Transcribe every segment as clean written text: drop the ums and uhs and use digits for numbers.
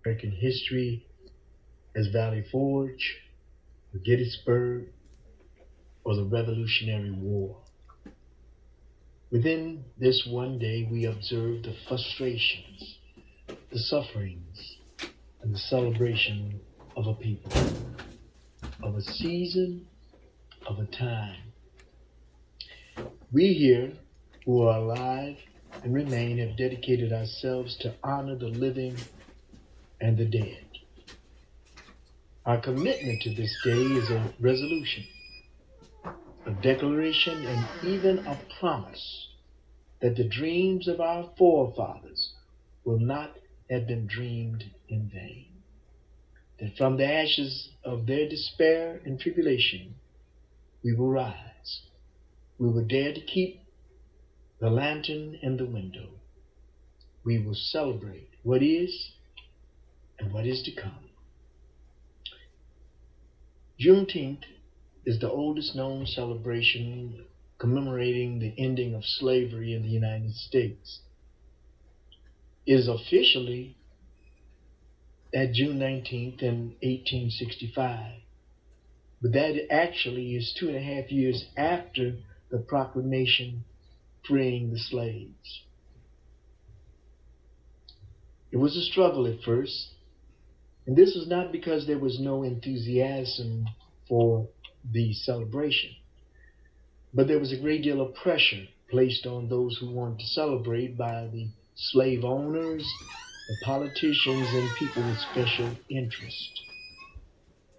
American history as Valley Forge, the Gettysburg, or the Revolutionary War. Within this one day, we observe the frustrations, the sufferings, and the celebration of a people, of a season, of a time. We here, who are alive and remain, have dedicated ourselves to honor the living and the dead. Our commitment to this day is a resolution, a declaration, and even a promise that the dreams of our forefathers will not have been dreamed in vain. That from the ashes of their despair and tribulation, we will rise. We will dare to keep the lantern in the window. We will celebrate what is and what is to come. Juneteenth is the oldest known celebration commemorating the ending of slavery in the United States. It is officially at June 19th in 1865, but that actually is 2.5 years after the proclamation freeing the slaves. It was a struggle at first, and this was not because there was no enthusiasm for the celebration, but there was a great deal of pressure placed on those who wanted to celebrate by the slave owners, the politicians, and people with special interest.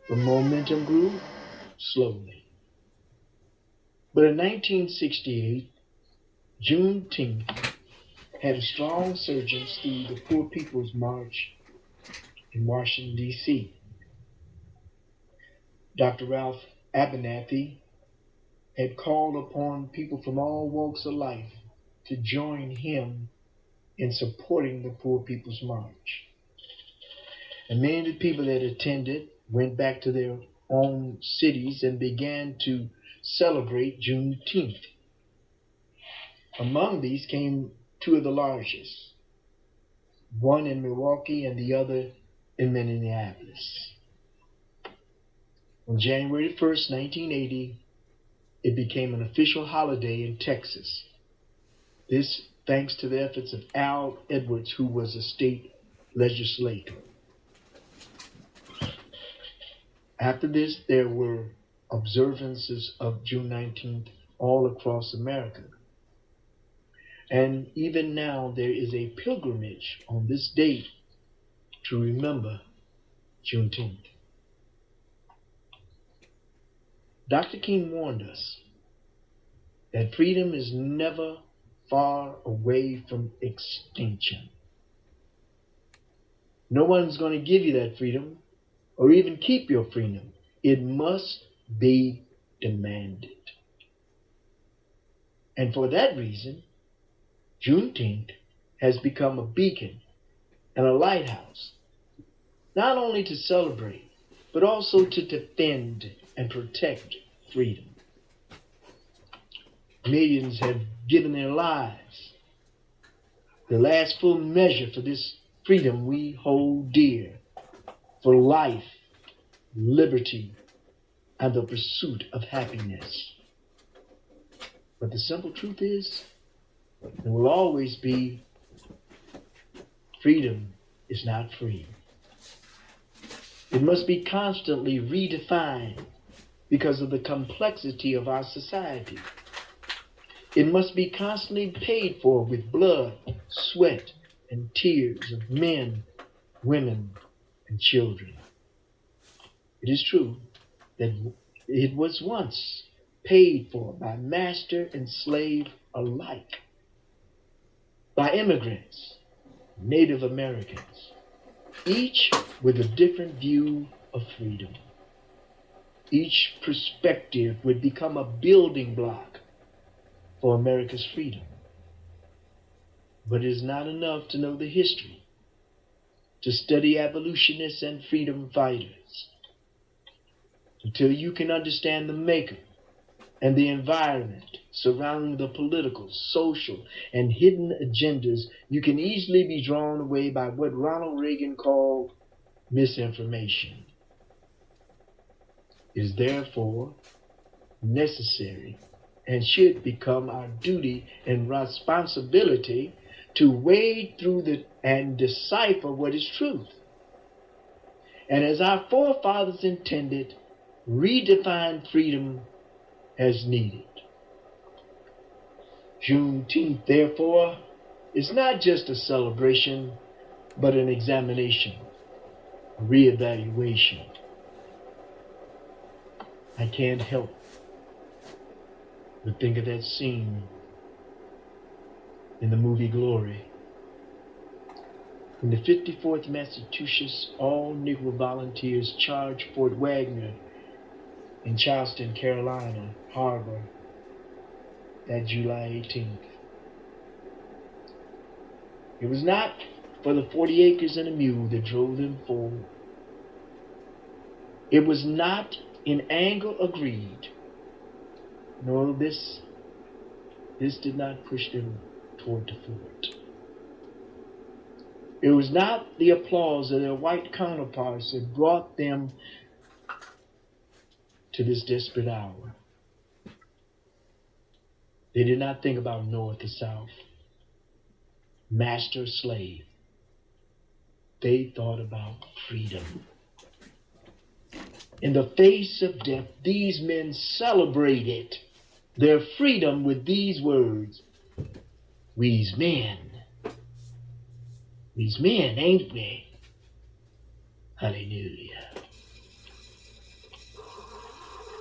The momentum grew slowly. But in 1968, Juneteenth had a strong surge through the Poor People's March in Washington, D.C. Dr. Ralph Abernathy had called upon people from all walks of life to join him in supporting the Poor People's March. And many of the people that attended went back to their own cities and began to celebrate Juneteenth. Among these came two of the largest, one in Milwaukee and the other in Minneapolis. On January 1st, 1980, it became an official holiday in Texas. This thanks to the efforts of Al Edwards, who was a state legislator. After this, there were observances of June 19th all across America. And even now, there is a pilgrimage on this date to remember Juneteenth. Dr. King warned us that freedom is never far away from extinction. No one's going to give you that freedom or even keep your freedom. It must be demanded. And for that reason, Juneteenth has become a beacon and a lighthouse, not only to celebrate, but also to defend and protect freedom. Millions have given their lives. The last full measure for this freedom we hold dear, for life, liberty, and the pursuit of happiness. But the simple truth is, and will always be, freedom is not free. It must be constantly redefined because of the complexity of our society. It must be constantly paid for with blood, sweat, and tears of men, women, and children. It is true that it was once paid for by master and slave alike, by immigrants, Native Americans, each with a different view of freedom. Each perspective would become a building block for America's freedom. But it is not enough to know the history, to study abolitionists and freedom fighters. Until you can understand the maker and the environment surrounding the political, social, and hidden agendas, you can easily be drawn away by what Ronald Reagan called misinformation. It is therefore necessary and should become our duty and responsibility to wade through and decipher what is truth. And as our forefathers intended, redefine freedom as needed. Juneteenth, therefore, is not just a celebration, but an examination, a reevaluation. I can't help but think of that scene in the movie Glory, when the 54th Massachusetts all-Negro volunteers charged Fort Wagner in Charleston, Carolina Harbor that July 18th. It was not for the 40 acres and a mule that drove them forward. It was not in anger or greed. No, this did not push them toward the fort. It was not the applause of their white counterparts that brought them to this desperate hour. They did not think about North or South, master or slave. They thought about freedom. In the face of death, these men celebrated their freedom with these words: "We's men. We's men, ain't we? Hallelujah."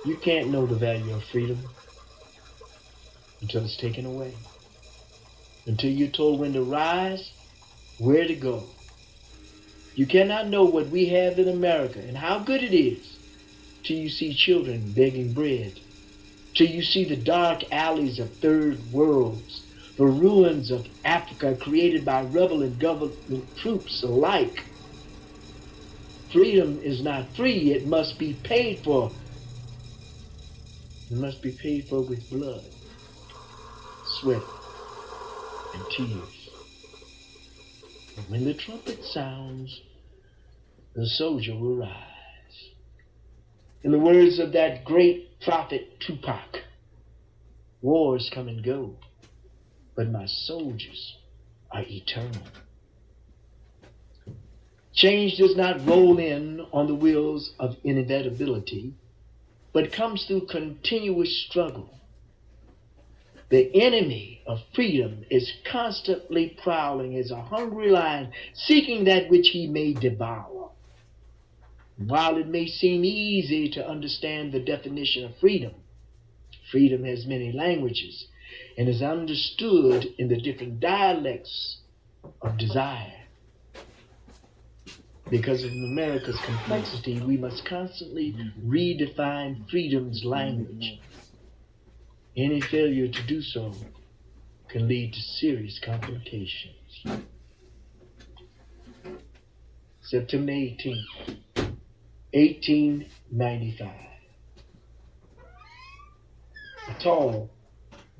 You can't know the value of freedom until it's taken away. Until you're told when to rise, where to go. You cannot know what we have in America and how good it is till you see children begging bread, till you see the dark alleys of third worlds, the ruins of Africa created by rebel and government troops alike. Freedom is not free, it must be paid for. It must be paid for with blood, sweat, and tears. But when the trumpet sounds, the soldier will rise. In the words of that great prophet Tupac, wars come and go, but my soldiers are eternal. Change does not roll in on the wheels of inevitability, but comes through continuous struggle. The enemy of freedom is constantly prowling as a hungry lion, seeking that which he may devour. While it may seem easy to understand the definition of freedom, freedom has many languages and is understood in the different dialects of desire. Because of America's complexity, we must constantly redefine freedom's language. Any failure to do so can lead to serious complications. September 18th, 1895. A tall,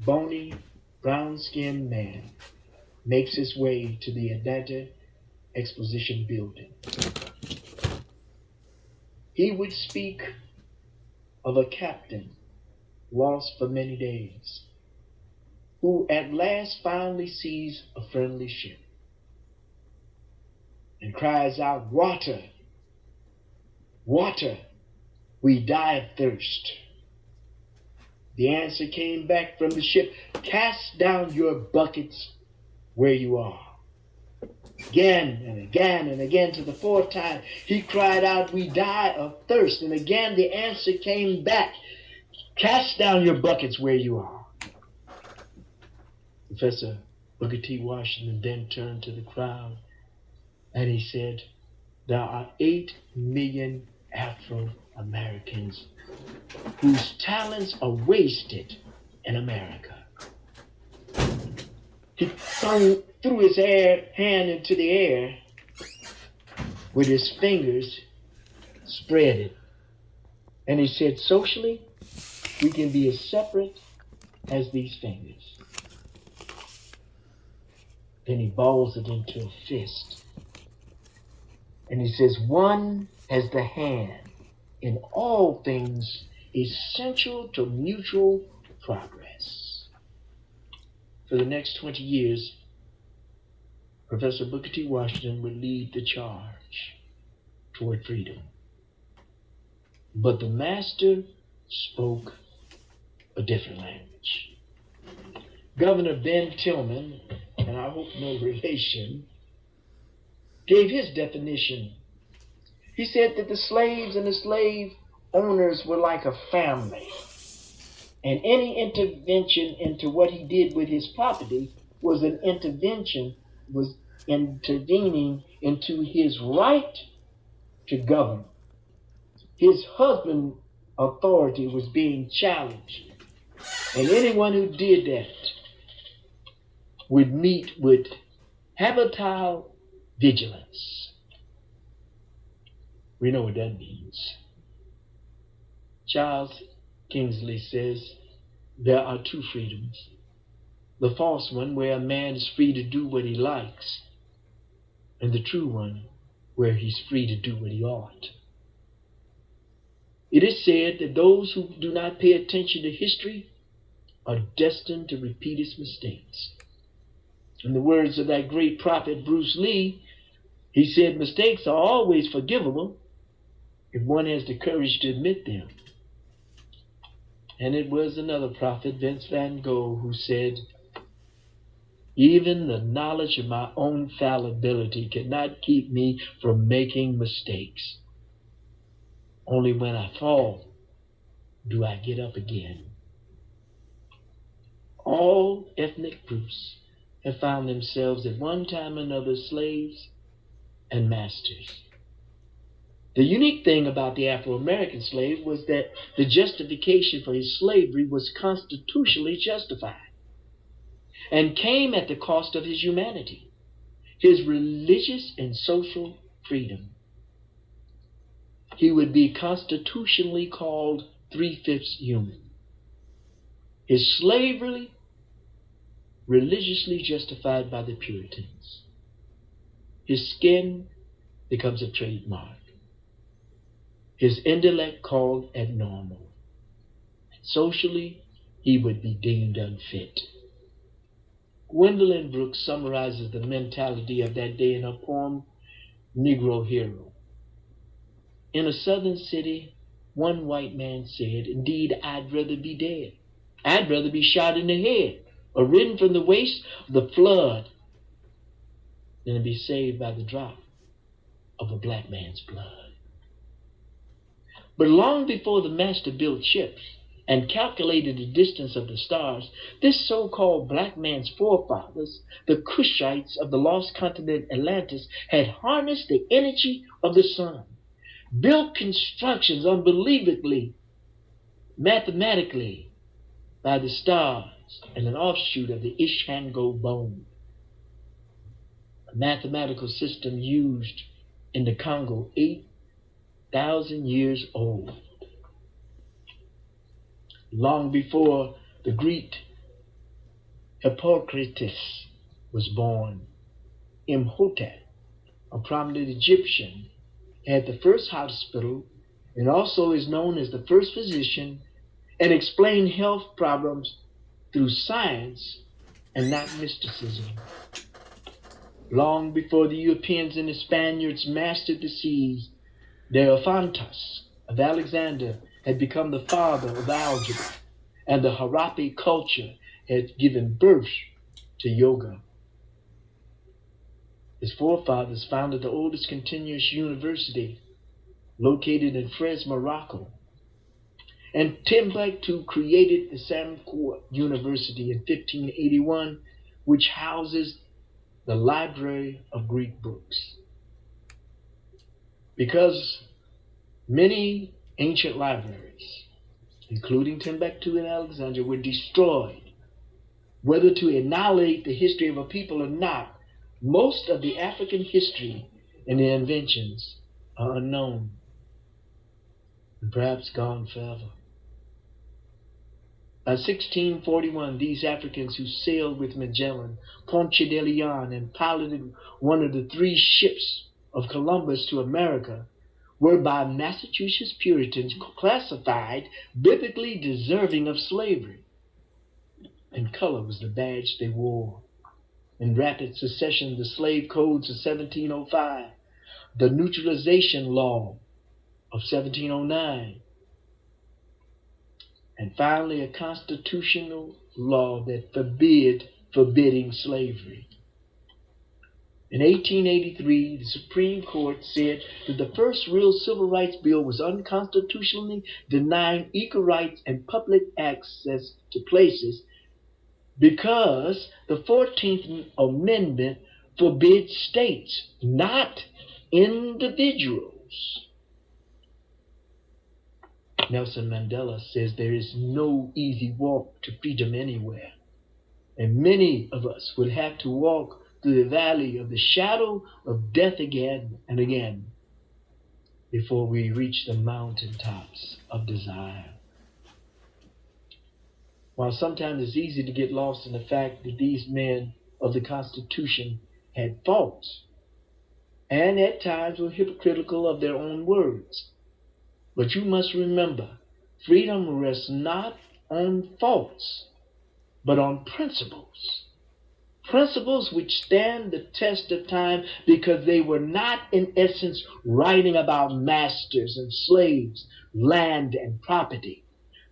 bony, brown-skinned man makes his way to the Atlanta Exposition Building. He would speak of a captain lost for many days, who at last finally sees a friendly ship and cries out, "Water, water, we die of thirst." The answer came back from the ship, "Cast down your buckets where you are." Again and again and again, to the fourth time, he cried out, "We die of thirst." And again the answer came back, "Cast down your buckets where you are." Professor Booker T. Washington then turned to the crowd and he said, "There are 8 million Afro-Americans whose talents are wasted in America." He threw his hand into the air with his fingers spread it. And he said, "Socially, we can be as separate has these fingers. Then he balls it into a fist. And he says, one has the hand in all things essential to mutual progress. For the next 20 years, Professor Booker T. Washington would lead the charge toward freedom. But the master spoke a different language. Governor Ben Tillman, and I hope no relation, gave his definition. He said that the slaves and the slave owners were like a family, and any intervention into what he did with his property was intervening into his right to govern. His husband's authority was being challenged, and anyone who did that would meet with habitable vigilance. We know what that means. Charles Kingsley says there are two freedoms. The false one, where a man is free to do what he likes, and the true one, where he's free to do what he ought. It is said that those who do not pay attention to history are destined to repeat its mistakes. In the words of that great prophet Bruce Lee, he said mistakes are always forgivable if one has the courage to admit them. And it was another prophet, Vince Van Gogh, who said, even the knowledge of my own fallibility cannot keep me from making mistakes. Only when I fall do I get up again. All ethnic groups have found themselves at one time or another slaves and masters. The unique thing about the Afro-American slave was that the justification for his slavery was constitutionally justified and came at the cost of his humanity, his religious and social freedom. He would be constitutionally called 3/5 human. His slavery religiously justified by the Puritans. His skin becomes a trademark. His intellect called abnormal. Socially, he would be deemed unfit. Gwendolyn Brooks summarizes the mentality of that day in her poem, Negro Hero. In a southern city, one white man said, indeed, I'd rather be dead. I'd rather be shot in the head or ridden from the waste of the flood than to be saved by the drop of a black man's blood. But long before the master built ships and calculated the distance of the stars, this so-called black man's forefathers, the Cushites of the lost continent Atlantis, had harnessed the energy of the sun, built constructions unbelievably, mathematically, by the stars and an offshoot of the Ishango bone, a mathematical system used in the Congo 8,000 years old. Long before the Greek Hippocrates was born, Imhotep, a prominent Egyptian, had the first hospital and also is known as the first physician and explained health problems through science and not mysticism. Long before the Europeans and the Spaniards mastered the seas, Diophantus of Alexander had become the father of algebra, and the Harappi culture had given birth to yoga. His forefathers founded the oldest continuous university located in Fez, Morocco, and Timbuktu created the Samkour University in 1581, which houses the Library of Greek Books. Because many ancient libraries, including Timbuktu and Alexandria, were destroyed, whether to annihilate the history of a people or not, most of the African history and their inventions are unknown and perhaps gone forever. 1641, these Africans who sailed with Magellan, Ponce de Leon, and piloted one of the three ships of Columbus to America were by Massachusetts Puritans classified biblically deserving of slavery, and color was the badge they wore. In rapid succession, the slave codes of 1705, the neutralization law of 1709, and finally a constitutional law that forbidding slavery. In 1883, the Supreme Court said that the first real civil rights bill was unconstitutionally denying equal rights and public access to places because the 14th Amendment forbids states, not individuals. Nelson Mandela says there is no easy walk to freedom anywhere, and many of us will have to walk through the valley of the shadow of death again and again before we reach the mountaintops of desire. While sometimes it's easy to get lost in the fact that these men of the Constitution had faults, and at times were hypocritical of their own words. But you must remember, freedom rests not on faults, but on principles. Principles which stand the test of time because they were not in essence writing about masters and slaves, land and property.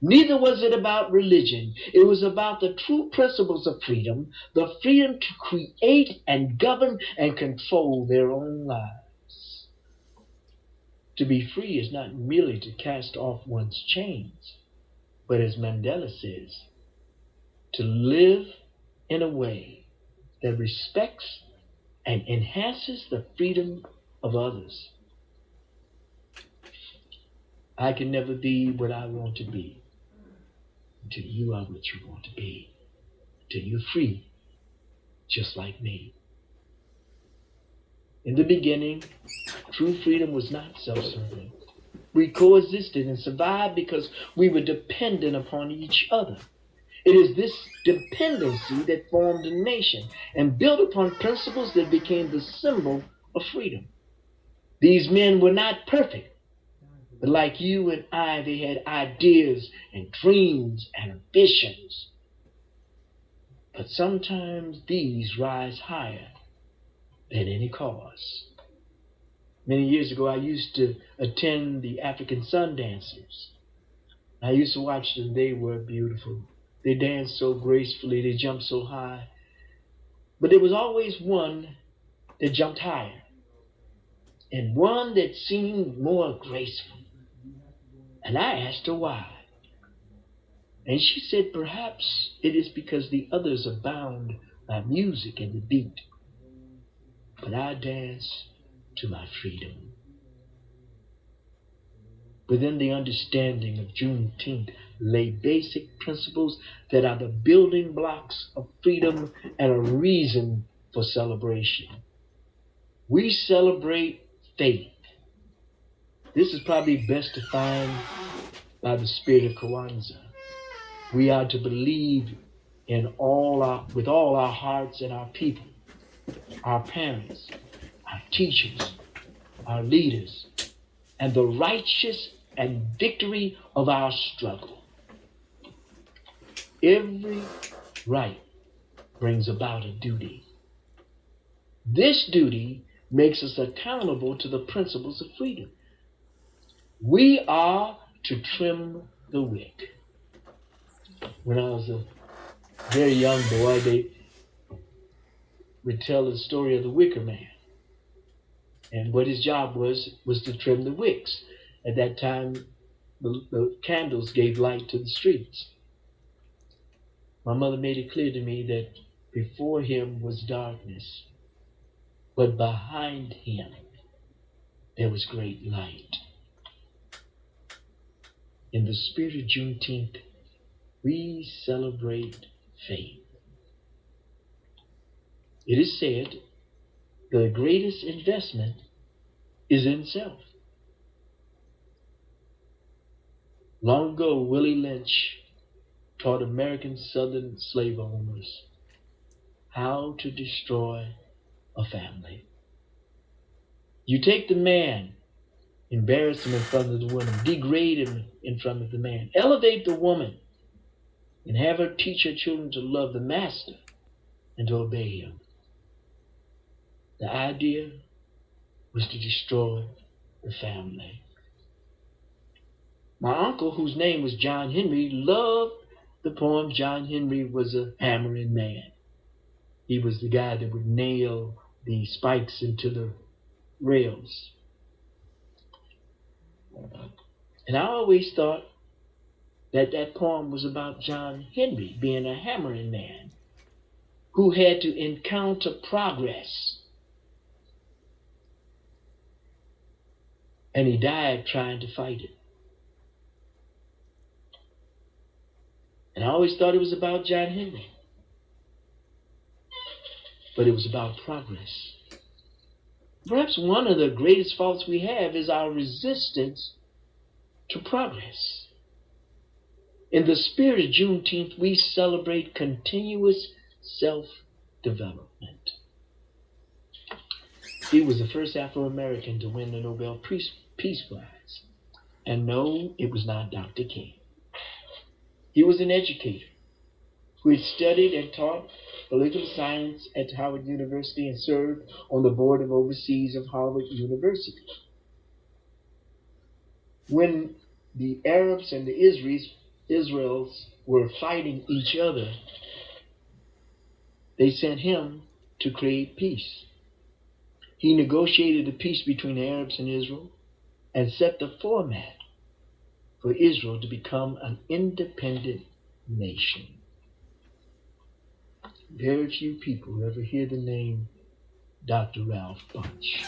Neither was it about religion. It was about the true principles of freedom, the freedom to create and govern and control their own lives. To be free is not merely to cast off one's chains, but as Mandela says, to live in a way that respects and enhances the freedom of others. I can never be what I want to be until you are what you want to be, until you're free, just like me. In the beginning, true freedom was not self-serving. We coexisted and survived because we were dependent upon each other. It is this dependency that formed a nation and built upon principles that became the symbol of freedom. These men were not perfect, but like you and I, they had ideas and dreams and ambitions. But sometimes these rise higher than any cause. Many years ago, I used to attend the African sun dancers. I used to watch them. They were beautiful. They danced so gracefully. They jumped so high. But there was always one that jumped higher, and one that seemed more graceful. And I asked her why. And she said perhaps it is because the others are bound by music and the beat. But I dance to my freedom. Within the understanding of Juneteenth lay basic principles that are the building blocks of freedom and a reason for celebration. We celebrate faith. This is probably best defined by the spirit of Kwanzaa. We are to believe with all our hearts in our people, our parents, our teachers, our leaders, and the righteous and victory of our struggle. Every right brings about a duty. This duty makes us accountable to the principles of freedom. We are to trim the wick. When I was a very young boy, they would tell the story of the wicker man. And what his job was to trim the wicks. At that time, the candles gave light to the streets. My mother made it clear to me that before him was darkness, but behind him there was great light. In the spirit of Juneteenth, we celebrate faith. It is said the greatest investment is in self. Long ago, Willie Lynch taught American Southern slave owners how to destroy a family. You take the man, embarrass him in front of the woman, degrade him in front of the man, elevate the woman, and have her teach her children to love the master and to obey him. The idea was to destroy the family. My uncle, whose name was John Henry, loved the poem John Henry Was a Hammering Man. He was the guy that would nail the spikes into the rails. And I always thought that that poem was about John Henry being a hammering man who had to encounter progress. And he died trying to fight it. And I always thought it was about John Henry. But it was about progress. Perhaps one of the greatest faults we have is our resistance to progress. In the spirit of Juneteenth, we celebrate continuous self-development. He was the first Afro-American to win the Nobel Peace Prize. And no, it was not Dr. King. He was an educator who had studied and taught political science at Howard University and served on the board of overseas of Harvard University. When the Arabs and the Israels were fighting each other, they sent him to create peace. He negotiated a peace between the Arabs and Israel and set the format for Israel to become an independent nation. Very few people ever hear the name Dr. Ralph Bunche.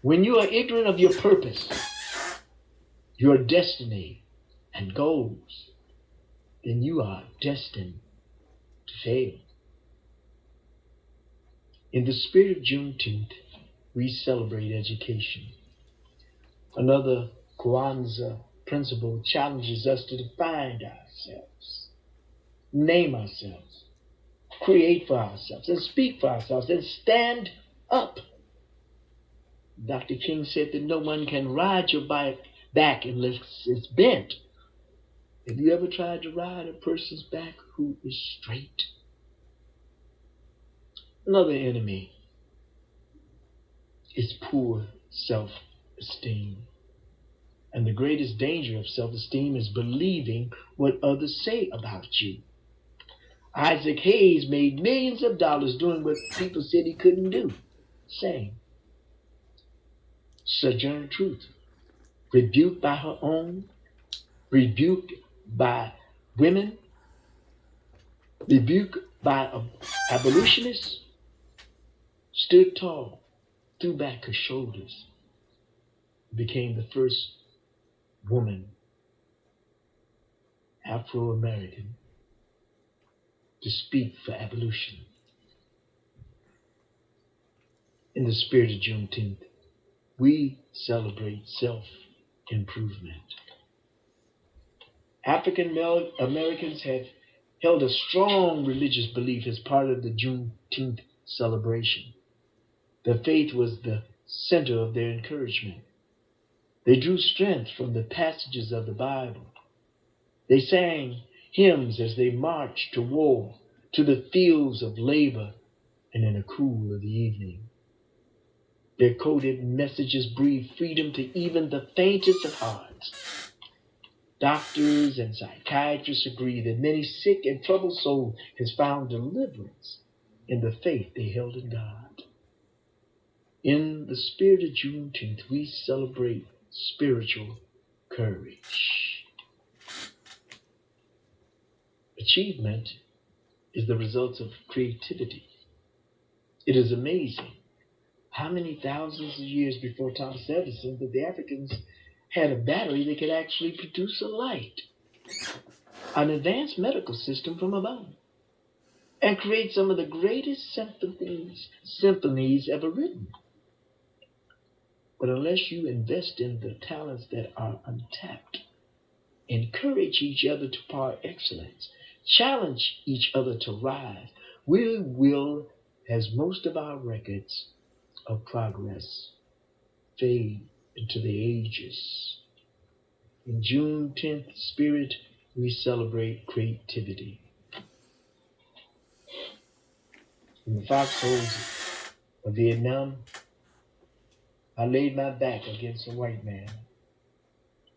When you are ignorant of your purpose, your destiny, and goals, then you are destined to fail. In the spirit of Juneteenth, we celebrate education. Another Kwanzaa principle challenges us to define ourselves, name ourselves, create for ourselves, and speak for ourselves, and stand up. Dr. King said that no one can ride your bike back unless it's bent. Have you ever tried to ride a person's back who is straight? Another enemy is poor self-esteem. And the greatest danger of self-esteem is believing what others say about you. Isaac Hayes made millions of dollars doing what people said he couldn't do. Saying, Sojourner Truth, rebuked by her own, rebuked by women, rebuked by abolitionists, stood tall, threw back her shoulders, became the first woman, Afro-American, to speak for abolition. In the spirit of Juneteenth, we celebrate self-improvement. African Americans have held a strong religious belief as part of the Juneteenth celebration. Their faith was the center of their encouragement. They drew strength from the passages of the Bible. They sang hymns as they marched to war, to the fields of labor, and in the cool of the evening. Their coded messages breathe freedom to even the faintest of hearts. Doctors and psychiatrists agree that many sick and troubled souls has found deliverance in the faith they held in God. In the spirit of Juneteenth, we celebrate spiritual courage. Achievement is the result of creativity. It is amazing how many thousands of years before Thomas Edison that the Africans had a battery that could actually produce a light, an advanced medical system from a bomb, and create some of the greatest symphonies ever written. But unless you invest in the talents that are untapped encourage each other to par excellence, challenge each other to rise, we will, as most of our records of progress fade into the ages. In juneteenth spirit, we celebrate creativity. In the foxholes of Vietnam, I laid my back against a white man,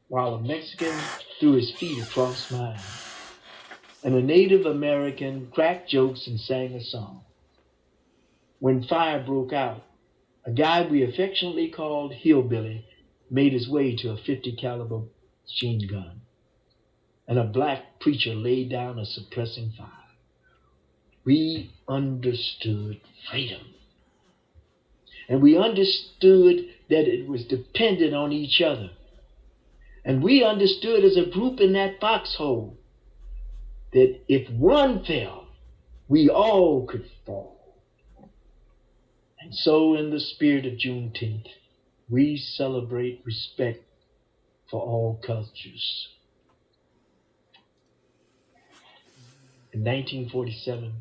while a Mexican threw his feet across mine, and a Native American cracked jokes and sang a song. When fire broke out, a guy we affectionately called Hillbilly made his way to a 50 caliber machine gun, and a black preacher laid down a suppressing fire. We understood freedom, and we understood that it was dependent on each other. And we understood as a group in that foxhole that if one fell, we all could fall. And so, in the spirit of Juneteenth, we celebrate respect for all cultures. In 1947,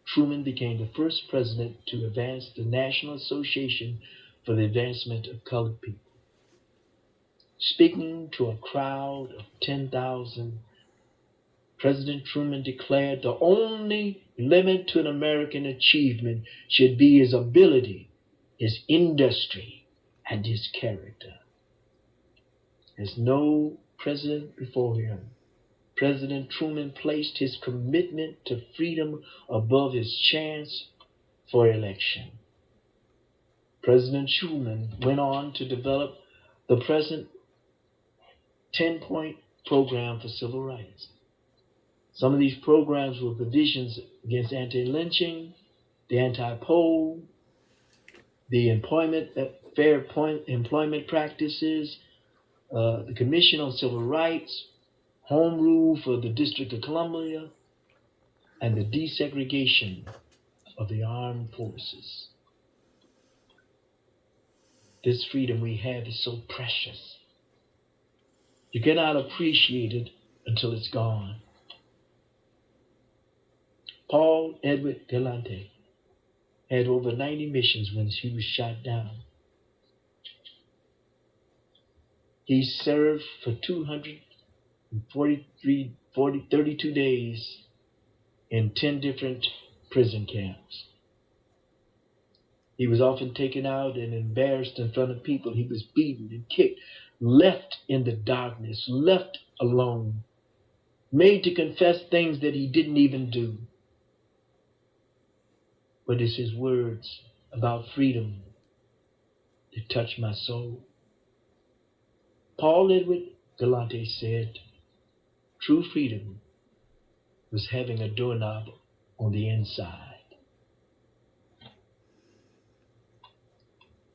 Truman became the first president to advance the National Association for the Advancement of Colored People. Speaking to a crowd of 10,000, President Truman declared the only limit to an American achievement should be his ability, his industry, and his character. As no president before him, President Truman placed his commitment to freedom above his chance for election. President Truman went on to develop the present 10-point program for civil rights. Some of these programs were provisions against anti-lynching, the anti-poll, the fair employment practices, the Commission on Civil Rights, Home Rule for the District of Columbia, and the desegregation of the armed forces. This freedom we have is so precious. You cannot appreciate it until it's gone. Paul Edward Galante had over 90 missions when he was shot down. He served for 32 days in 10 different prison camps. He was often taken out and embarrassed in front of people. He was beaten and kicked, left in the darkness, left alone, made to confess things that he didn't even do. But it's his words about freedom that touched my soul. Paul Edward Galante said, true freedom was having a doorknob on the inside.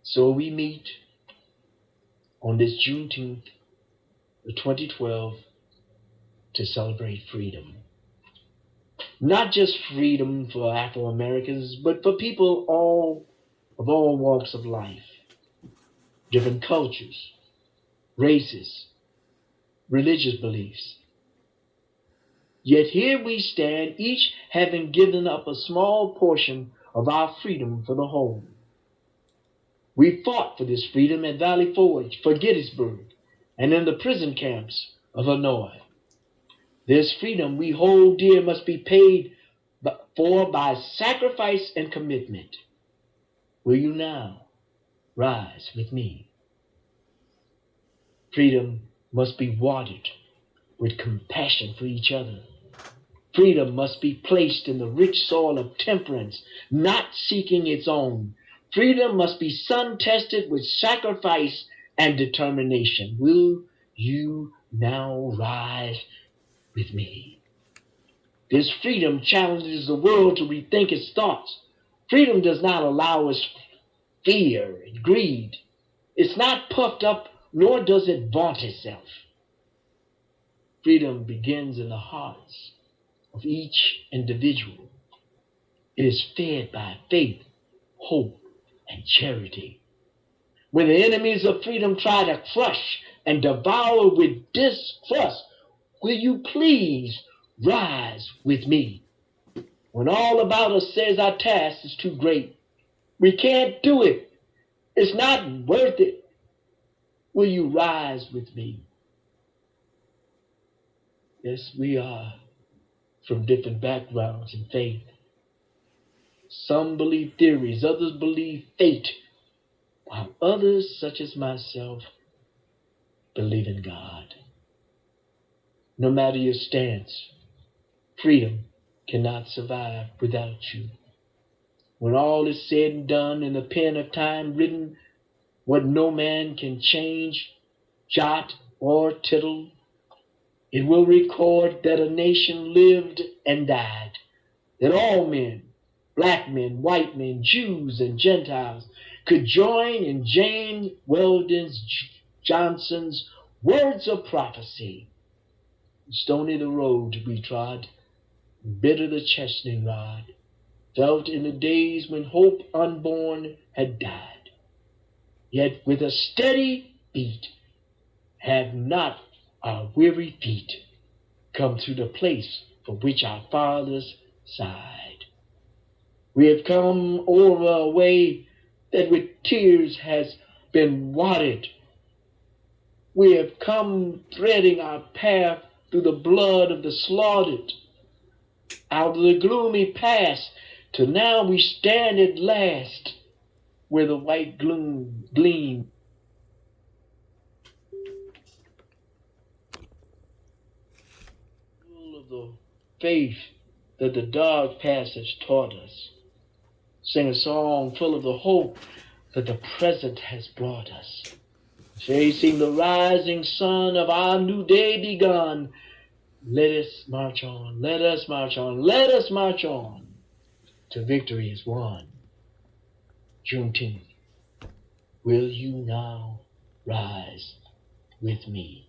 So we meet on this Juneteenth, 2012, to celebrate freedom. Not just freedom for Afro-Americans, but for people of all walks of life, different cultures, races, religious beliefs. Yet here we stand, each having given up a small portion of our freedom for the whole. We fought for this freedom at Valley Forge, for Gettysburg, and in the prison camps of Hanoi. This freedom we hold dear must be paid for by sacrifice and commitment. Will you now rise with me? Freedom must be watered with compassion for each other. Freedom must be placed in the rich soil of temperance, not seeking its own. Freedom must be sun-tested with sacrifice and determination. Will you now rise with me? This freedom challenges the world to rethink its thoughts. Freedom does not allow us fear and greed. It's not puffed up, nor does it vaunt itself. Freedom begins in the hearts of each individual. It is fed by faith, hope, and charity. When the enemies of freedom try to crush and devour with distrust, will you please rise with me? When all about us says our task is too great, we can't do it, it's not worth it, will you rise with me? Yes, we are from different backgrounds and faith. Some believe theories, others believe fate, while others, such as myself, believe in God. No matter your stance, freedom cannot survive without you. When all is said and done, in the pen of time written, what no man can change, jot or tittle, it will record that a nation lived and died, that all men, black men, white men, Jews and Gentiles, could join in James Weldon Johnson's words of prophecy. Stony the road we trod, bitter the chastening rod, felt in the days when hope unborn had died. Yet with a steady beat have not our weary feet come to the place for which our fathers sighed. We have come over a way that with tears has been watered. We have come threading our path through the blood of the slaughtered, out of the gloomy past, till now we stand at last where the white gloom gleams. Full of the faith that the dark past has taught us. Sing a song full of the hope that the present has brought us. Chasing the rising sun of our new day begun, let us march on, let us march on, let us march on, till victory is won. Juneteenth, will you now rise with me?